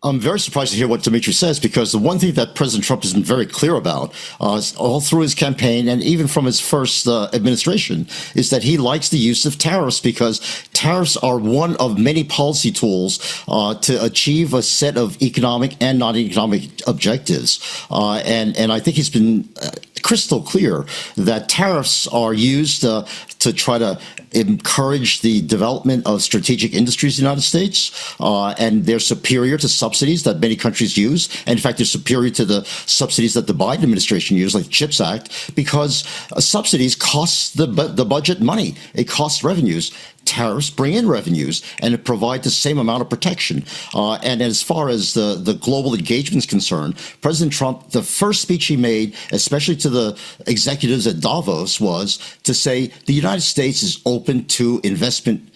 I'm very surprised to hear what Dimitri says, because the one thing that President Trump has been very clear about, all through his campaign and even from his first administration, is that he likes the use of tariffs, because tariffs are one of many policy tools to achieve a set of economic and non-economic objectives. And I think he's been crystal clear that tariffs are used to try to encourage the development of strategic industries in the United States, and they're superior to subsidies that many countries use. And in fact, they're superior to the subsidies that the Biden administration used, like the CHIPS Act, because subsidies cost the budget money. It costs revenues. Tariffs bring in revenues, and it provides the same amount of protection. And as far as the global engagement is concerned, President Trump, the first speech he made, especially to the executives at Davos, was to say the United States is open to investment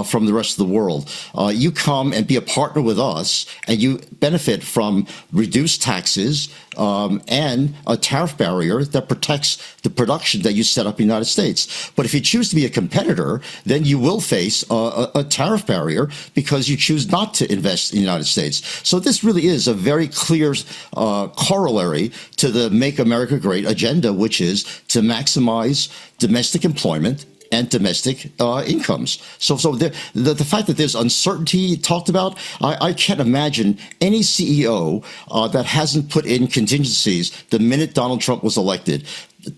from the rest of the world. You come and be a partner with us, and you benefit from reduced taxes and a tariff barrier that protects the production that you set up in the United States. But if you choose to be a competitor, then you will face a tariff barrier because you choose not to invest in the United States. So this really is a very clear corollary to the Make America Great agenda, which is to maximize domestic employment and domestic incomes. So the fact that there's uncertainty talked about, I can't imagine any CEO that hasn't put in contingencies the minute Donald Trump was elected.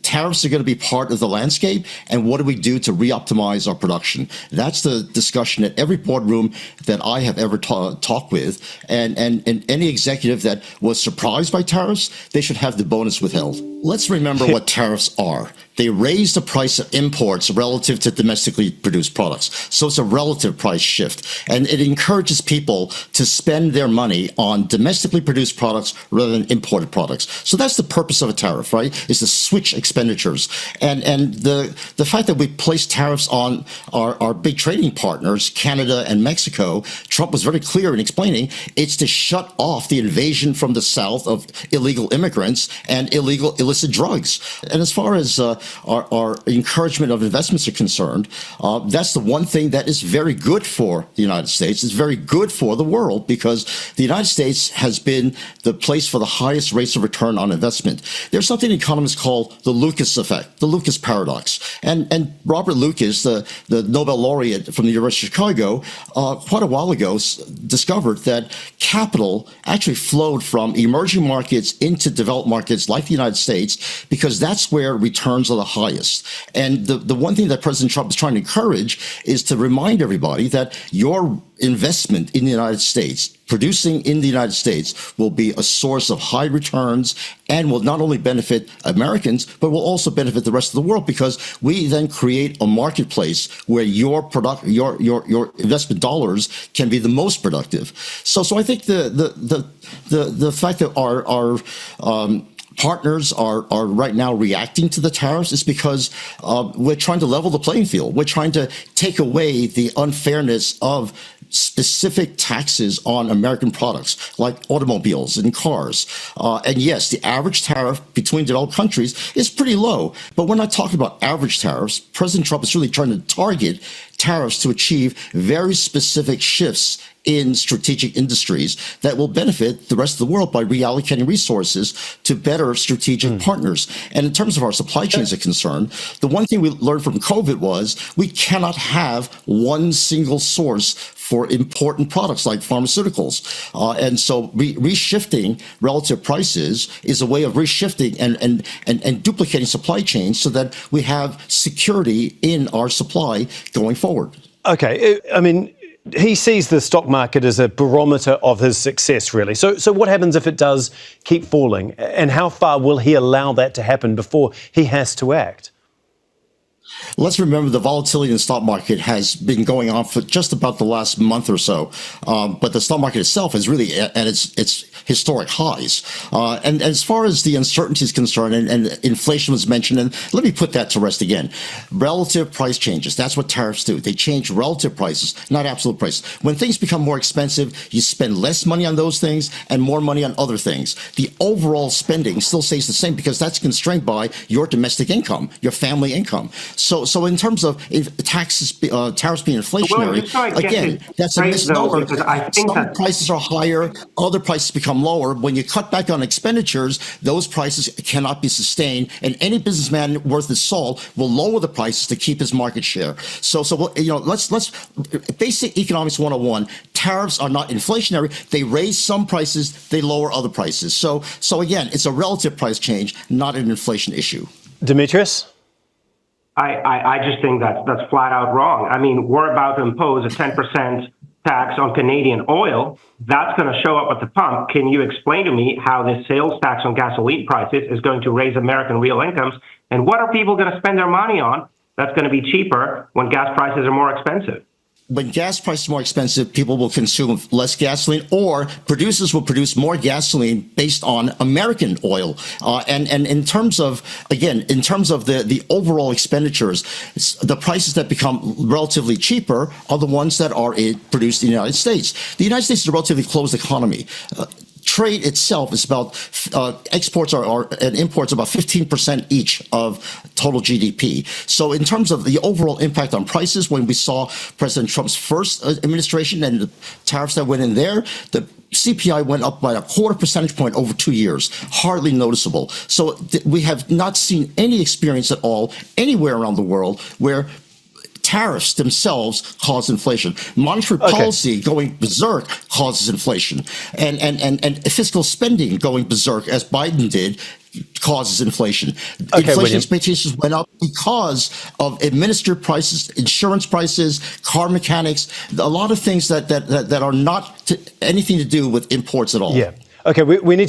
Tariffs are going to be part of the landscape, and what do we do to re-optimize our production? That's the discussion at every boardroom that I have ever talked with, and any executive that was surprised by tariffs, they should have the bonus withheld. Let's remember what tariffs are. They raise the price of imports relative to domestically produced products. So it's a relative price shift, and it encourages people to spend their money on domestically produced products rather than imported products. So that's the purpose of a tariff, right? Is to switch expenditures. And the fact that we place tariffs on our big trading partners, Canada and Mexico, Trump was very clear in explaining it's to shut off the invasion from the south of illegal immigrants and illicit drugs. And as far as our encouragement of investments are concerned, that's the one thing that is very good for the United States. It's very good for the world, because the United States has been the place for the highest rates of return on investment. There's something economists call the Lucas effect, the Lucas paradox. And Robert Lucas, the Nobel laureate from the University of Chicago, quite a while ago discovered that capital actually flowed from emerging markets into developed markets like the United States, because that's where returns are the highest. And the one thing that President Trump is trying to encourage is to remind everybody that your investment in the United States, producing in the United States, will be a source of high returns and will not only benefit Americans, but will also benefit the rest of the world, because we then create a marketplace where your investment dollars can be the most productive. So I think the fact that our partners are right now reacting to the tariffs is because we're trying to level the playing field. We're trying to take away the unfairness of specific taxes on American products like automobiles and cars. And yes, the average tariff between developed countries is pretty low, but we're not talking about average tariffs. President Trump is really trying to target tariffs to achieve very specific shifts in strategic industries that will benefit the rest of the world by reallocating resources to better strategic partners. And in terms of our supply chains are concerned, the one thing we learned from COVID was we cannot have one single source for important products like pharmaceuticals. And so reshifting relative prices is a way of reshifting and duplicating supply chains so that we have security in our supply going forward. Okay, I mean, he sees the stock market as a barometer of his success, really. So what happens if it does keep falling? And how far will he allow that to happen before he has to act? Let's remember the volatility in the stock market has been going on for just about the last month or so. But the stock market itself is really at its historic highs. And as far as the uncertainty is concerned, and inflation was mentioned, and let me put that to rest again. Relative price changes, that's what tariffs do. They change relative prices, not absolute prices. When things become more expensive, you spend less money on those things and more money on other things. The overall spending still stays the same because that's constrained by your domestic income, your family income. So in terms of if taxes, tariffs being inflationary, just so I get again, it that's a straight, though, misnomer. because I think Some that prices are higher, other prices become lower. When you cut back on expenditures, those prices cannot be sustained, and any businessman worth his salt will lower the prices to keep his market share. So let's basic economics 101. Tariffs are not inflationary. They raise some prices, they lower other prices. So again, it's a relative price change, not an inflation issue. Demetrius? I just think that's flat out wrong. I mean, we're about to impose a 10% tax on Canadian oil. That's going to show up at the pump. Can you explain to me how this sales tax on gasoline prices is going to raise American real incomes? And what are people going to spend their money on that's going to be cheaper when gas prices are more expensive? When gas prices are more expensive, people will consume less gasoline, or producers will produce more gasoline based on American oil. And in terms of the overall expenditures, the prices that become relatively cheaper are the ones that are produced in the United States. The United States is a relatively closed economy. Trade itself is about exports and imports about 15% each of total GDP. So in terms of the overall impact on prices, when we saw President Trump's first administration and the tariffs that went in there, the CPI went up by a quarter percentage point over 2 years, hardly noticeable. So we have not seen any experience at all anywhere around the world where tariffs themselves cause inflation. Monetary policy going berserk causes inflation, and fiscal spending going berserk, as Biden did, causes inflation. Inflation William. expectations went up because of administered prices, insurance prices, car mechanics, a lot of things that are not anything to do with imports at all. Yeah. Okay, we need